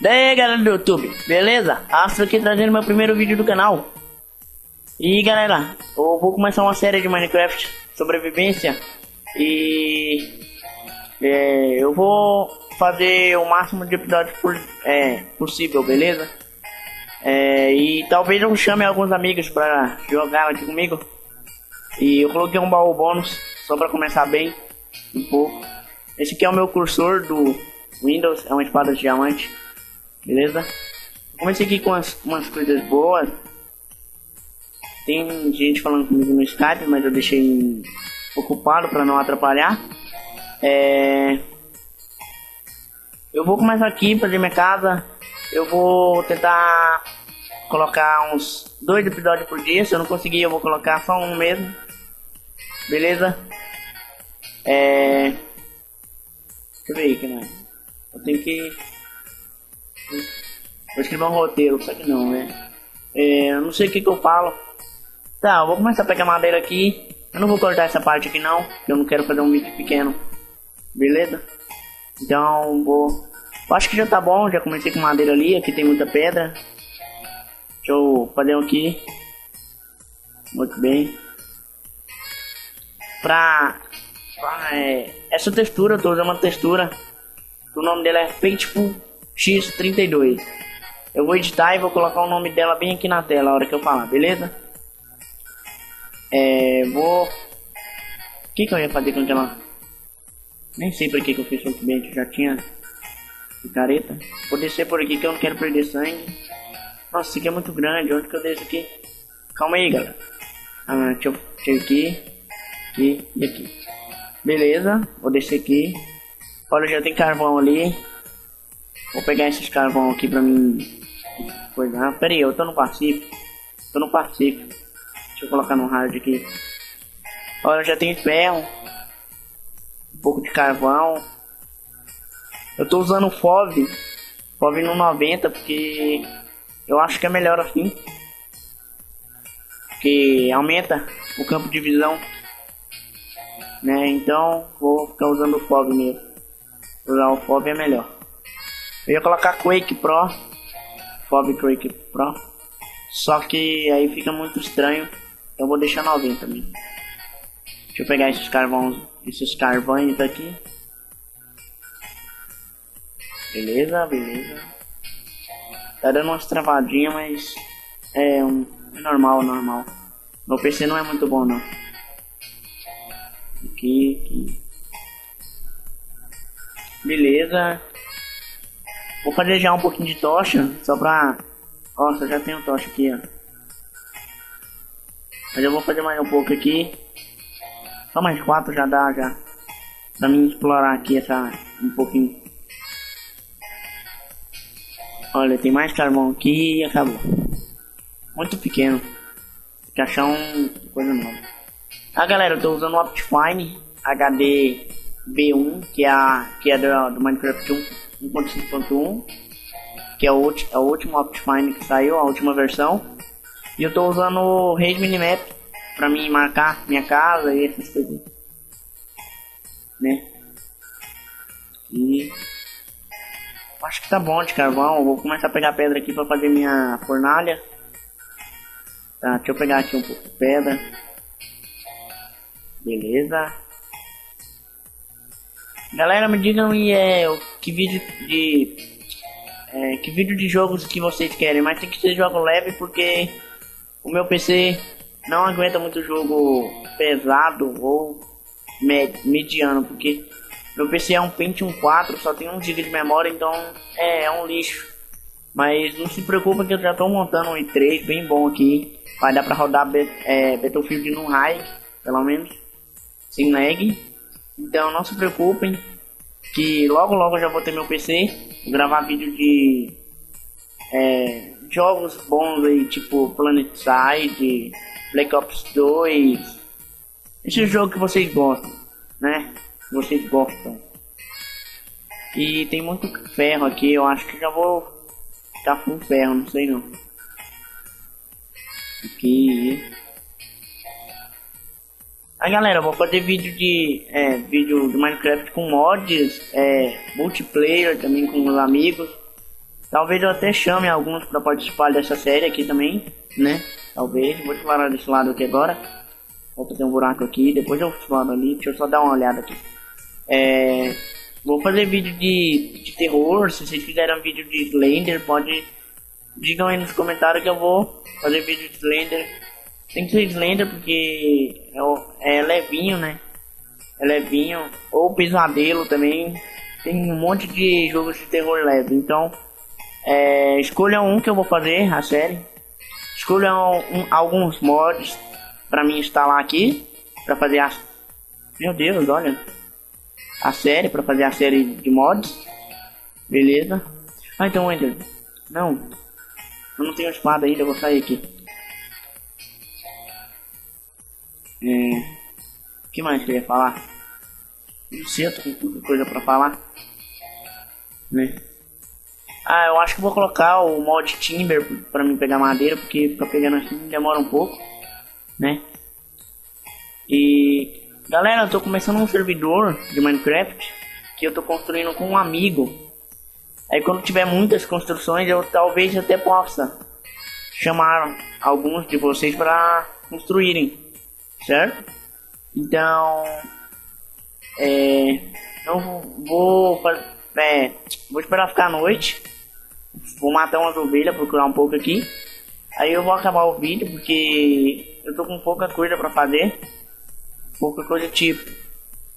Daí galera do YouTube, beleza? Astro aqui trazendo meu primeiro vídeo do canal. E galera, eu vou começar uma série de Minecraft sobrevivência. E eu vou fazer o máximo de episódios possível, beleza? E talvez eu chame alguns amigos pra jogar aqui comigo. E eu coloquei um baú bônus só pra começar bem um pouco. Esse aqui é o meu cursor do Windows, é uma espada de diamante. Beleza? Comecei aqui com umas coisas boas. Tem gente falando comigo no Skype, mas eu deixei ocupado para não atrapalhar. Eu vou começar aqui fazer minha casa. Eu vou tentar colocar uns 2 episódios por dia. Se eu não conseguir, eu vou colocar só um mesmo. Beleza? Deixa eu ver aí que mais. Eu tenho que... Vou escrever um roteiro, só que não, né? Eu não sei o que eu falo. Tá, eu vou começar a pegar madeira aqui. Eu não vou cortar essa parte aqui não, porque eu não quero fazer um vídeo pequeno. Beleza? Então vou... Eu acho que já tá bom, já comecei com madeira ali. Aqui tem muita pedra. Deixa eu fazer um aqui. Muito bem. Essa textura, eu tô usando uma textura. O nome dela é Faithful X32. Eu vou editar e vou colocar o nome dela bem aqui na tela a hora que eu falar, beleza? O que eu ia fazer com aquela... Nem sei por que eu fiz muito bem, já tinha picareta. Vou descer por aqui que eu não quero perder sangue. Nossa, isso aqui é muito grande, onde que eu desço aqui? Calma aí, galera. Deixa eu aqui e aqui. Beleza, vou descer aqui. Olha, já tem carvão ali. Vou pegar esses carvão aqui pra mim coisar. Pera aí, eu tô no Pacífico. Deixa eu colocar no hard aqui. Olha, já tem ferro. Um pouco de carvão. Eu tô usando o FOV no 90 porque eu acho que é melhor assim. Porque aumenta o campo de visão, né? Então vou ficar usando o FOV mesmo. Usar o FOV é melhor. Eu ia colocar Quake Pro, FOV Quake Pro, só que aí fica muito estranho. Eu vou deixar 90 mesmo. Deixa eu pegar esses carvões aqui. Beleza. Tá dando umas travadinhas, mas é normal. Meu PC não é muito bom não. Aqui. Beleza. Vou fazer já um pouquinho de tocha, só pra... Nossa, já tenho tocha aqui, ó. Mas eu vou fazer mais um pouco aqui. Só mais 4 já dá, já. Pra mim explorar aqui um pouquinho. Olha, tem mais carvão aqui e acabou. Muito pequeno. Tem que achar coisa nova. Galera, eu tô usando o Optifine HD V1, que é do Minecraft 1.5.1, que é o último Optifine que saiu, a última versão. E eu tô usando o Raid Minimap pra mim marcar minha casa e essas coisas, né? E acho que tá bom de carvão. Eu vou começar a pegar pedra aqui pra fazer minha fornalha. Tá, deixa eu pegar aqui um pouco de pedra. Beleza. Galera, me digam aí que vídeo de jogos que vocês querem, mas tem que ser jogo leve porque o meu PC não aguenta muito jogo pesado ou mediano, porque meu PC é um Pentium 4, só tem 1 GB de memória, então é um lixo. Mas não se preocupa que eu já estou montando um i3 bem bom aqui, vai dar para rodar Battlefield no high, pelo menos, sem lag. Então não se preocupem, que logo eu já vou ter meu PC, vou gravar vídeo de jogos bons aí, tipo PlanetSide, Black Ops 2, esse jogo que vocês gostam, né? Vocês gostam. E tem muito ferro aqui, eu acho que já vou ficar com ferro, não sei não. Aqui. Aí galera, eu vou fazer vídeo de Minecraft com mods, multiplayer também com meus amigos. Talvez eu até chame alguns para participar dessa série aqui também, né? Talvez, vou explorar desse lado aqui agora. Vou fazer um buraco aqui, depois eu exploro ali, deixa eu só dar uma olhada aqui. Vou fazer vídeo de terror, se vocês quiserem um vídeo de Slender, digam aí nos comentários que eu vou fazer vídeo de Slender. Tem que ser Slender porque é levinho, né? É levinho. Ou Pesadelo também. Tem um monte de jogos de terror leve. Então, escolha um que eu vou fazer, a série. Escolha alguns mods pra mim instalar aqui. Pra fazer a... Meu Deus, olha. A série, pra fazer a série de mods. Beleza. Ah, então entra. Não. Eu não tenho espada ainda, eu vou sair aqui. O que mais que eu ia falar? Não sei, eu tô com tanta coisa pra falar, né? Ah, eu acho que vou colocar o mod Timber pra mim pegar madeira, porque ficar pegando assim demora um pouco, né? E galera, eu tô começando um servidor de Minecraft que eu tô construindo com um amigo. Aí quando tiver muitas construções, eu talvez até possa chamar alguns de vocês para construírem, certo? Então, eu vou esperar ficar a noite. Vou matar umas ovelhas, procurar um pouco aqui. Aí eu vou acabar o vídeo porque eu tô com pouca coisa pra fazer. Pouca coisa tipo...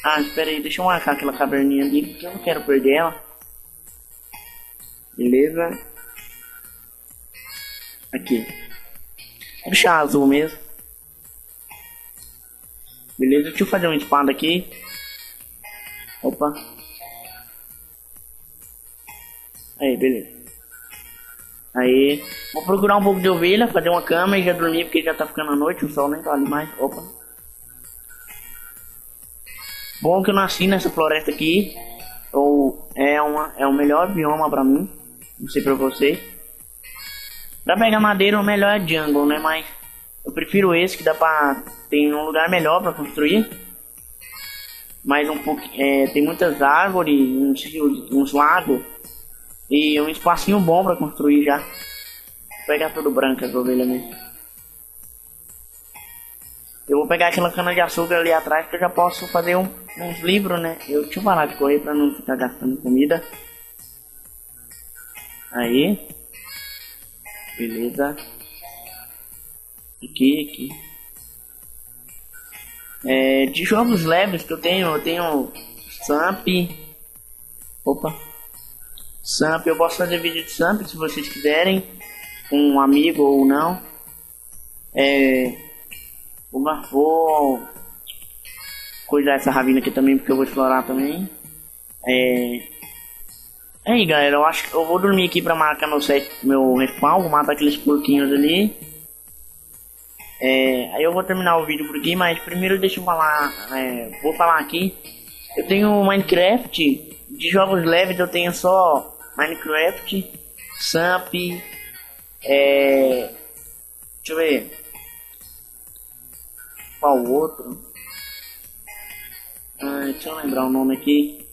Ah, espera aí, deixa eu marcar aquela caverninha ali porque eu não quero perder ela. Beleza. Aqui. Vou deixar azul mesmo. Beleza, deixa eu fazer uma espada aqui. Opa. Aí, beleza. Aí, vou procurar um pouco de ovelha, fazer uma cama e já dormir porque já tá ficando a noite, o sol nem tá ali mais. Opa. Bom que eu nasci nessa floresta aqui. É o melhor bioma pra mim. Não sei pra vocês. Pra pegar madeira o melhor é jungle, né? Mas eu prefiro esse que dá pra... Tem um lugar melhor pra construir. Mas um pouco... tem muitas árvores, uns lagos. E um espacinho bom pra construir já. Vou pegar tudo branco as ovelhas mesmo. Eu vou pegar aquela cana de açúcar ali atrás que eu já posso fazer uns livros, né? Deixa eu parar de correr pra não ficar gastando comida. Aí. Beleza. Aqui. De jogos leves que eu tenho Samp. Opa. Samp, eu posso fazer vídeo de Samp se vocês quiserem. Com um amigo ou não. Vou cuidar dessa ravina aqui também porque eu vou explorar também. Aí galera, eu acho que eu vou dormir aqui pra marcar meu respawn. Vou matar aqueles porquinhos ali. Aí eu vou terminar o vídeo por aqui, mas primeiro deixa eu falar. Vou falar aqui. Eu tenho Minecraft. De jogos leves eu tenho só Minecraft, Samp. Deixa eu ver. Qual outro? Deixa eu lembrar o nome aqui.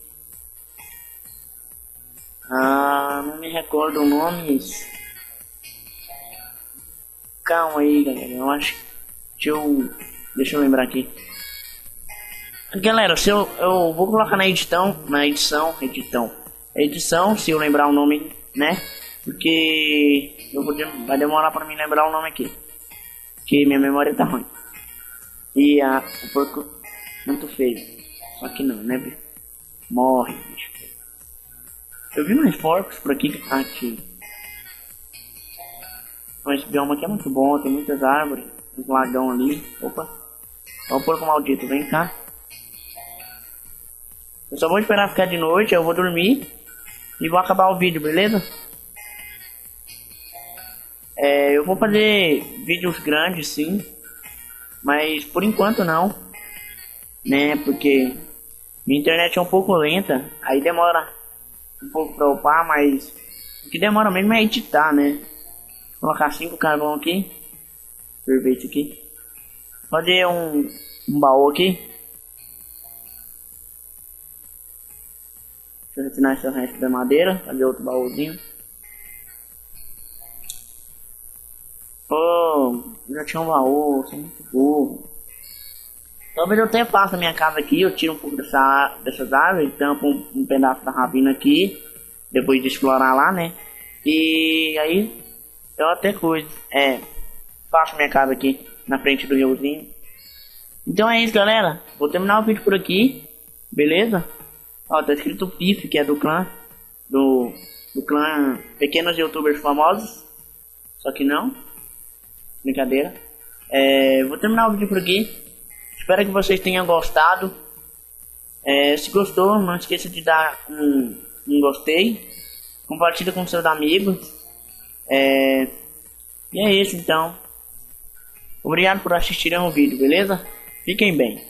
Não me recordo nomes. Calma aí, galera. Eu acho. Deixa eu lembrar aqui. Galera, se eu vou colocar na edição, se eu lembrar o nome, né? Porque vai demorar pra mim lembrar o nome aqui. Porque minha memória tá ruim. E o porco muito feio. Só que não, né, bicho? Morre, bicho. Eu vi mais porcos por aqui. Aqui. Esse bioma aqui é muito bom, tem muitas árvores. Um lagão ali. Opa. Olha o porco maldito, vem cá. Eu só vou esperar ficar de noite, eu vou dormir. E vou acabar o vídeo, beleza? Eu vou fazer vídeos grandes, sim. Mas por enquanto não. Né, porque minha internet é um pouco lenta. Aí demora um pouco pra upar, mas o que demora mesmo é editar, né? Vou colocar 5 carvão aqui. Perfeito aqui. Fazer um baú aqui. Deixa eu retirar esse resto da madeira. Fazer outro baúzinho. Oh, já tinha um baú, sou muito burro. Talvez eu até faça a minha casa aqui, eu tiro um pouco dessas árvores, tampo um pedaço da ravina aqui, depois de explorar lá, né? E aí, eu até faço minha casa aqui, na frente do riozinho. Então é isso, galera. Vou terminar o vídeo por aqui, beleza? Ó, tá escrito PIF, que é do clã, do clã Pequenos Youtubers Famosos. Só que não. Brincadeira. Vou terminar o vídeo por aqui. Espero que vocês tenham gostado. Se gostou, não esqueça de dar um gostei. Compartilha com seus amigos. E é isso então. Obrigado por assistirem o vídeo, beleza? Fiquem bem.